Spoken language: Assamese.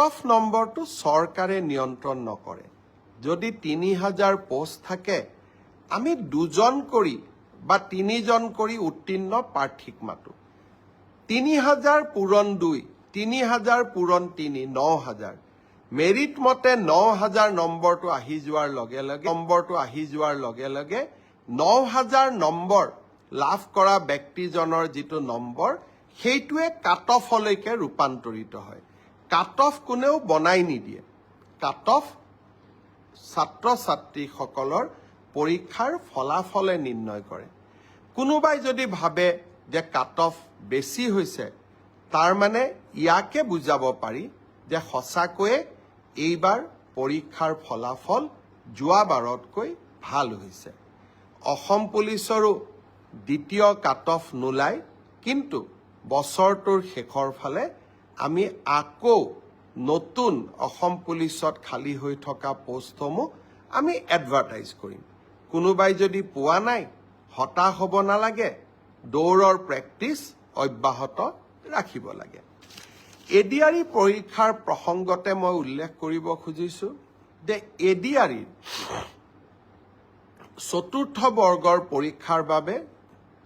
অফ নম্বৰটো চৰকাৰে নিয়ন্ত্ৰণ নকৰে যদি 3000 পোষ্ট থাকে আমি 2জন কৰি বা 3জন কৰি উত্তীৰ্ণ প্ৰাৰ্থীক মাতো 3000 পূৰণ 2 3000 পূৰণ 3 9000 মেৰিট মতে 9000 নম্বৰটো আহি যোৱাৰ লগে লগে 9000 নম্বৰ লাভ কৰা ব্যক্তিজনৰ যিটো নম্বৰ সেইটোৱে কাট অফলৈকে ৰূপান্তৰিত হয় কাট অফ কোনেও বনাই নিদিয়ে কাট অফ ছাত্ৰ ছাত্ৰীসকলৰ পৰীক্ষাৰ ফলাফলে নিৰ্ণয় কৰে কোনোবাই যদি ভাবে যে কাট অফ বেছি হৈছে তাৰ মানে ইয়াকে বুজাব পাৰি যে সঁচাকৈয়ে এইবাৰ পৰীক্ষাৰ ফলাফল যোৱাবাৰতকৈ ভাল হৈছে অসম পুলিচৰো দ্বিতীয় কাট অফ নোলায় কিন্তু বছৰটোৰ শেষৰ ফালে আমি আকৌ নতুন অসম পুলিচত খালী হৈ থকা পোষ্টসমূহ আমি এডভাৰটাইজ কৰিম কোনোবাই যদি পোৱা নাই হতাশ হ'ব নালাগে দৌৰৰ প্ৰেক্টিচ অব্যাহত ৰাখিব লাগে এডিআৰই পৰীক্ষাৰ প্ৰসংগতে মই উল্লেখ কৰিব খুজিছো যে এডিআৰই চতুৰ্থ বৰ্গৰ পৰীক্ষাৰ বাবে